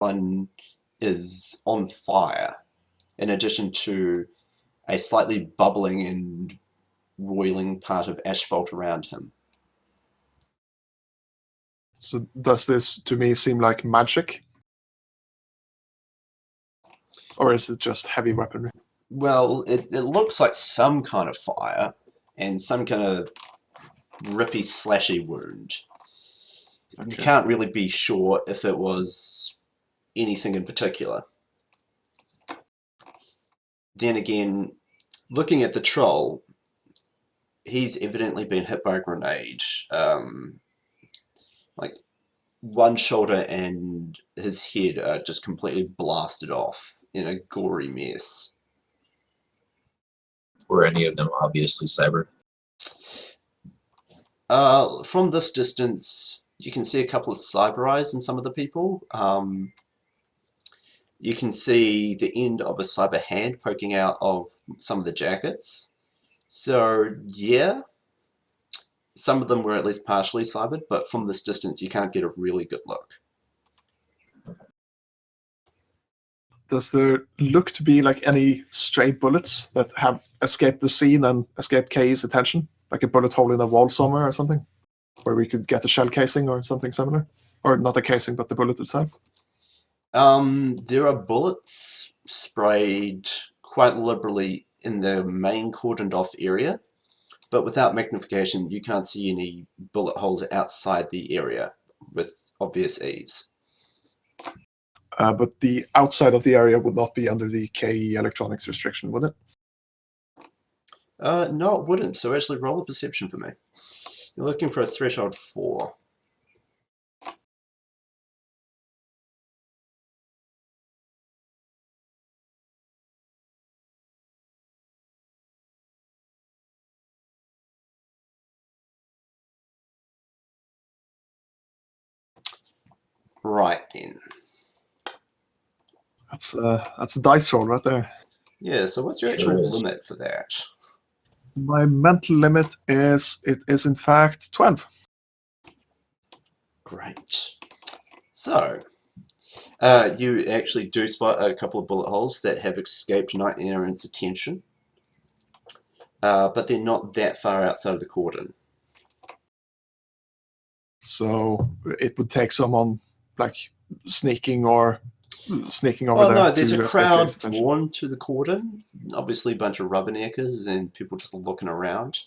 one is on fire, in addition to a slightly bubbling and roiling part of asphalt around him. So does this, to me, seem like magic? Or is it just heavy weaponry? Well, it looks like some kind of fire and some kind of rippy, slashy wound. Okay. You can't really be sure if it was anything in particular. Then again, looking at the troll, he's evidently been hit by a grenade. Like, one shoulder and his head are just completely blasted off in a gory mess. Were any of them obviously cybered? From this distance, you can see a couple of cyber eyes in some of the people. You can see the end of a cyber hand poking out of some of the jackets. So, yeah, some of them were at least partially cybered, but from this distance, you can't get a really good look. Does there look to be like any stray bullets that have escaped the scene and escaped K's attention? Like a bullet hole in a wall somewhere or something? Where we could get a shell casing or something similar? Or not a casing, but the bullet itself? There are bullets sprayed quite liberally in the main cordoned off area, but without magnification, you can't see any bullet holes outside the area with obvious ease. But the outside of the area would not be under the KE electronics restriction, would it? No, it wouldn't. So actually roll a perception for me. You're looking for a threshold 4. Right then. That's a dice roll right there. Yeah, so what's your actual limit for that? My mental limit is, it is in fact 12. Great. So, you actually do spot a couple of bullet holes that have escaped Night Errant's attention, but they're not that far outside of the cordon. So it would take someone like sneaking over there. Oh no, there's a crowd drawn to the cordon. Obviously a bunch of rubberneckers and people just looking around.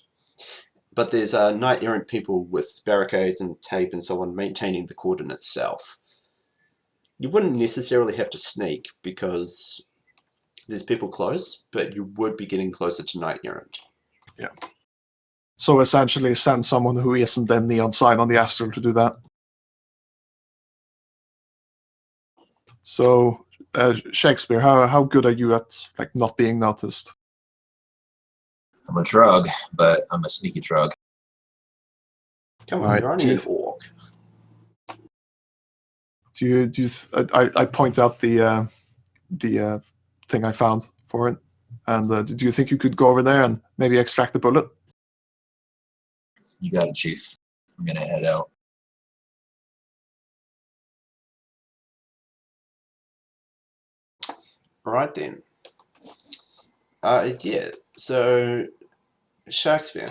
But there's Night Errant people with barricades and tape and so on maintaining the cordon itself. You wouldn't necessarily have to sneak because there's people close, but you would be getting closer to Night Errant. Yeah. So essentially send someone who isn't then neon sign on the Astral to do that. So, Shakespeare, how good are you at like not being noticed? I'm a drug, but I'm a sneaky drug. Come on, you're only an orc. I point out the thing I found for it, and do you think you could go over there and maybe extract the bullet? You got it, Chief. I'm gonna head out. Right then. Yeah, so Shakespeare,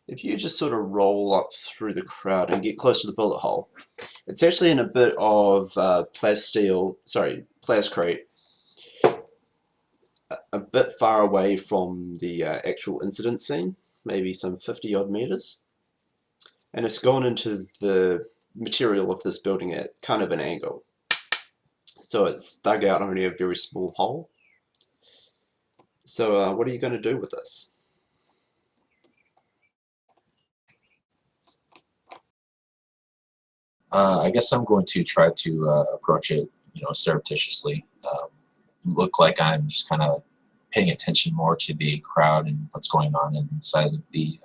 if you just sort of roll up through the crowd and get close to the bullet hole, it's actually in a bit of plascrete, a bit far away from the actual incident scene, maybe some 50 odd meters, and it's gone into the material of this building at kind of an angle. So it's dug out only a very small hole. So what are you going to do with this? I guess I'm going to try to approach it, surreptitiously. Look like I'm just kind of paying attention more to the crowd and what's going on inside of the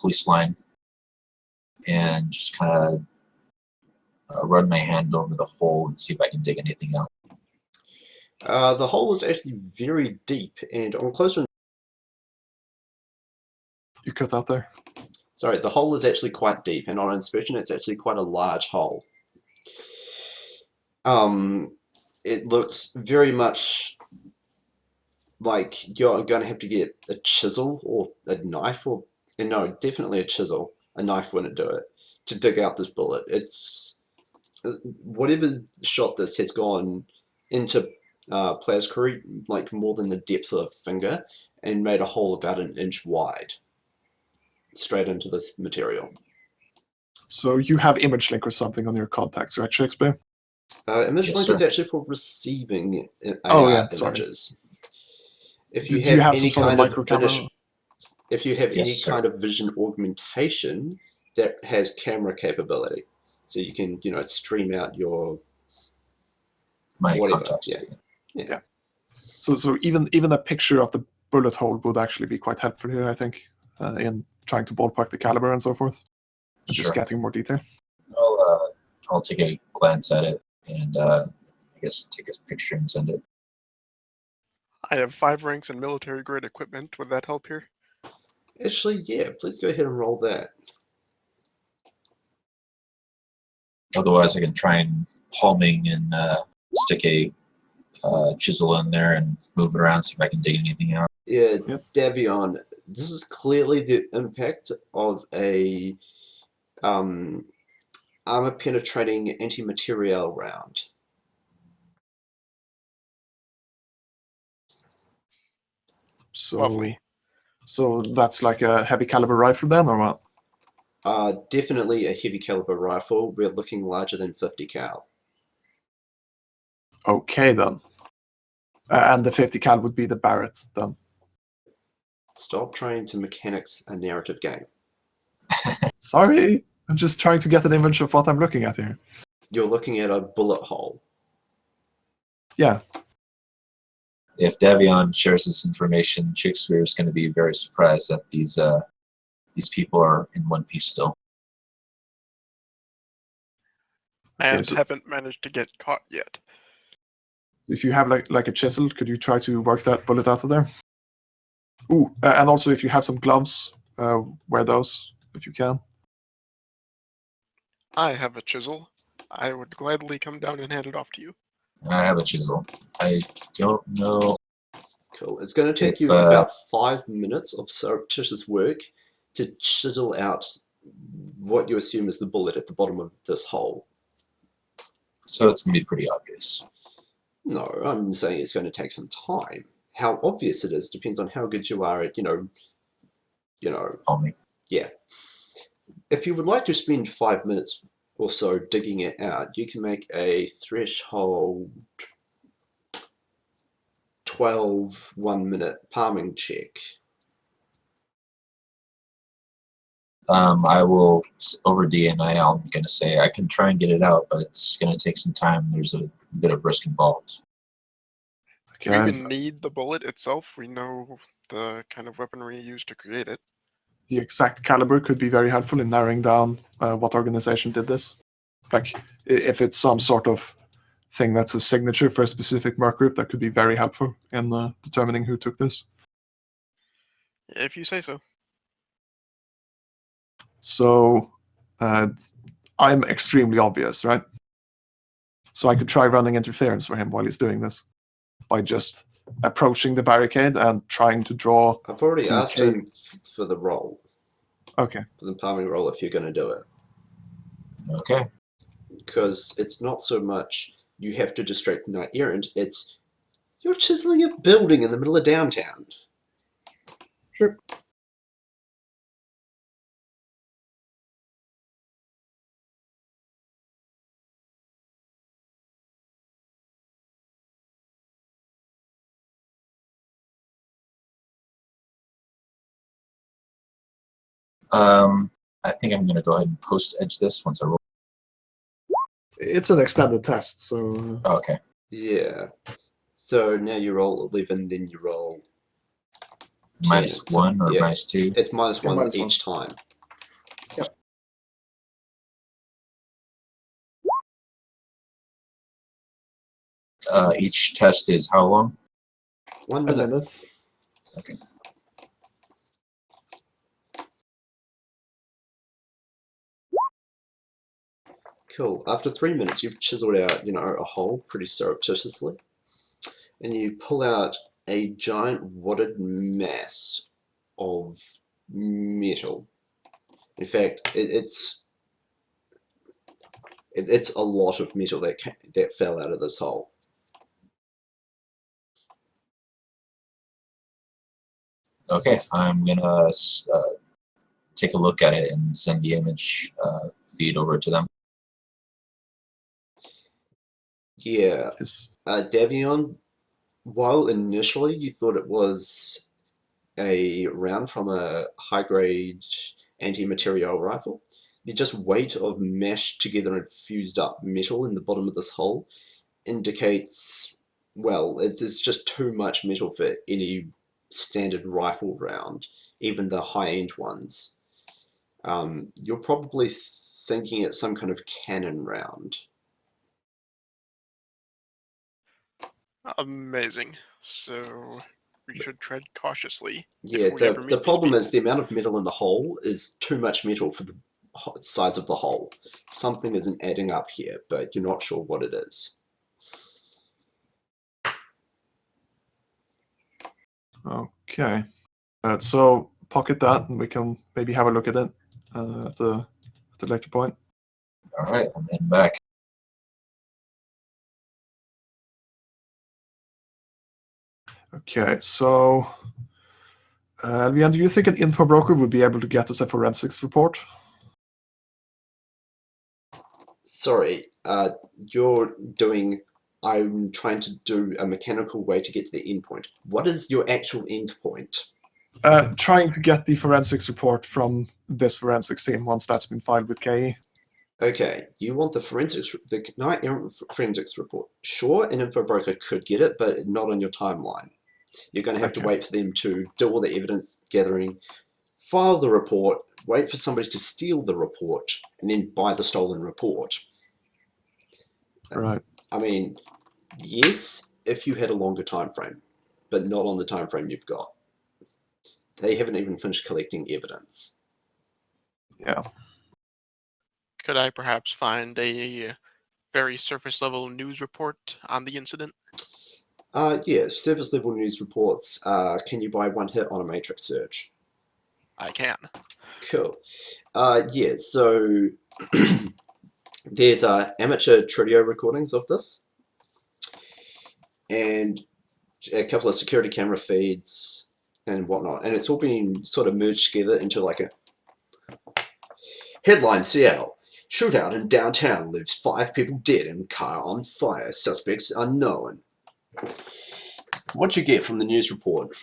police line, and just kind of run my hand over the hole and see if I can dig anything out. The hole is actually very deep, and on closer. You cut out there. Sorry, the hole is actually quite deep, and on inspection, it's actually quite a large hole. It looks very much like you're going to have to get a chisel or a knife, or no, definitely a chisel. A knife wouldn't do it to dig out this bullet. It's whatever shot this has gone into plascrete, like more than the depth of a finger, and made a hole about an inch wide straight into this material. So you have ImageLink or something on your contacts, right, Shakespeare? ImageLink Yes, is sir. actually for receiving Oh, AR yeah, sorry. images. If Do you you have have any some sort of kind of micro camera? finish, if you have Yes, any sir. kind of vision augmentation that has camera capability, so you can stream out your My whatever. contacts. Yeah. So even a picture of the bullet hole would actually be quite helpful here, I think, in trying to ballpark the caliber and so forth, and Sure. just getting more detail. I'll take a glance at it and I guess take a picture and send it. I have 5 ranks in military grade equipment. Would that help here? Actually, yeah. Please go ahead and roll that. Otherwise, I can try and palming and stick a chisel in there and move it around, see if I can dig anything out. Yeah, Yep. Davion, this is clearly the impact of a armor-penetrating anti-material round. So, Lovely. so that's like a heavy caliber rifle then, or what? Definitely a heavy caliber rifle. We're looking larger than 50 cal. Okay then. And the 50 cal would be the Barrett then. Stop trying to mechanics a narrative game. Sorry, I'm just trying to get an image of what I'm looking at here. You're looking at a bullet hole. Yeah. If Davion shares this information, Shakespeare is going to be very surprised that these people are in one piece still. Okay, And so haven't managed to get caught yet. if you have like a chisel, could you try to work that bullet out of there? Ooh, and also if you have some gloves, wear those if you can. I have a chisel. I would gladly come down and hand it off to you. I have a chisel. I don't know. Cool. It's going to take If, you about 5 minutes of surreptitious work to chisel out what you assume is the bullet at the bottom of this hole. So it's going to be pretty obvious. No, I'm saying it's going to take some time. How obvious it is depends on how good you are at, Palming. yeah. If you would like to spend 5 minutes or so digging it out, you can make a threshold 12 1-minute palming check. I will, over DNA, I'm going to say I can try and get it out, but it's going to take some time. There's a bit of risk involved. Do we Okay. even need the bullet itself? We know the kind of weaponry used to create it. The exact caliber could be very helpful in narrowing down what organization did this. Like, if it's some sort of thing that's a signature for a specific merc group, that could be very helpful in determining who took this. If you say so. So, I'm extremely obvious, right? So I could try running interference for him while he's doing this by just approaching the barricade and trying to draw. I've already asked Okay. him for the roll, Okay. for the palming roll, if you're going to do it. Okay. Because it's not so much you have to distract Knight Errant, it's you're chiseling a building in the middle of downtown. Sure. I think I'm going to go ahead and post-edge this once I roll. It's an extended test, so. Oh, okay. Yeah. So now you roll 11, then you roll 10. -1 or Yeah. -2? It's minus Yeah, one minus each time. Yep. Each test is how long? 1 A minute. minute. Okay. Cool. After 3 minutes, you've chiseled out, a hole pretty surreptitiously, and you pull out a giant wadded mass of metal. In fact, it's a lot of metal that fell out of this hole. Okay, I'm gonna take a look at it and send the image feed over to them. Yeah, Is Davion, while initially you thought it was a round from a high-grade anti-material rifle, the just weight of mashed together and fused up metal in the bottom of this hole indicates, well, it's just too much metal for any standard rifle round, even the high-end ones. You're probably thinking it's some kind of cannon round. Amazing. So we should tread cautiously Yeah, if we ever the meet problem these is the amount of metal in the hole is too much metal for the size of the hole. Something isn't adding up here, but you're not sure what it is. okay. So pocket that, and we can maybe have a look at it at the later point. All right, I'm heading back. Okay, so Leanne, do you think an info broker would be able to get us a forensics report? Sorry, I'm trying to do a mechanical way to get to the endpoint. What is your actual endpoint? Trying to get the forensics report from this forensics team once that's been filed with KE. Okay, you want the Knight Errant forensics report. Sure, an info broker could get it, but not on your timeline. You're going to have to wait for them to do all the evidence gathering, file the report, wait for somebody to steal the report, and then buy the stolen report. Right. I mean, yes, if you had a longer time frame, but not on the time frame you've got. They haven't even finished collecting evidence. Yeah. Could I perhaps find a very surface level news report on the incident? Yeah, surface level news reports. Can you buy one hit on a matrix search? I can. Cool. Yeah, so there's amateur Trio recordings of this, and a couple of security camera feeds and whatnot, and it's all been sort of merged together into like a headline: Seattle shootout in downtown leaves 5 people dead and car on fire, suspects unknown. What you get from the news report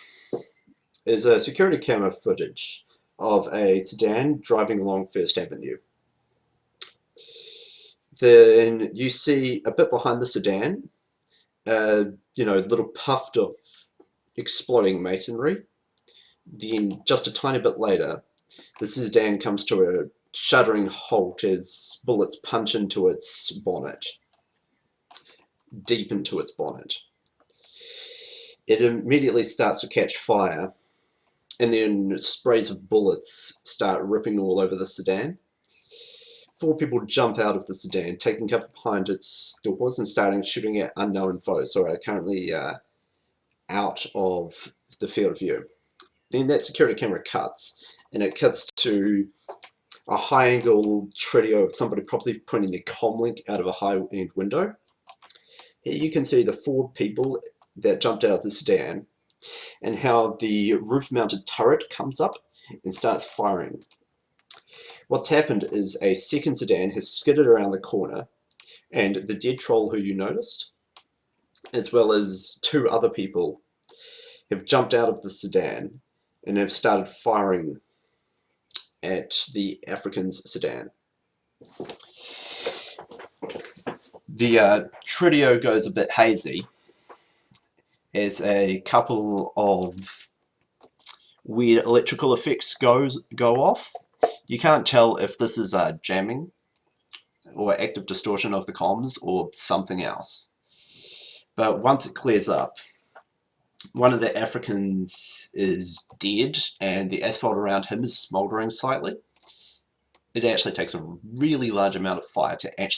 is a security camera footage of a sedan driving along First Avenue. Then you see a bit behind the sedan, little puff of exploding masonry. Then just a tiny bit later, the sedan comes to a shuddering halt as bullets punch into its bonnet, deep into its bonnet. It immediately starts to catch fire, and then sprays of bullets start ripping all over the sedan. 4 people jump out of the sedan, taking cover behind its doors and starting shooting at unknown foes, so are currently out of the field of view. Then that security camera cuts, and it cuts to a high-angle trio of somebody probably pointing their comlink out of a high-end window. Here you can see the 4 people that jumped out of the sedan, and how the roof-mounted turret comes up and starts firing. What's happened is a second sedan has skidded around the corner, and the dead troll who you noticed, as well as 2 other people, have jumped out of the sedan and have started firing at the African's sedan. The trio goes a bit hazy as a couple of weird electrical effects go off. You can't tell if this is jamming or active distortion of the comms or something else. But once it clears up, one of the Africans is dead and the asphalt around him is smouldering slightly. It actually takes a really large amount of fire to actually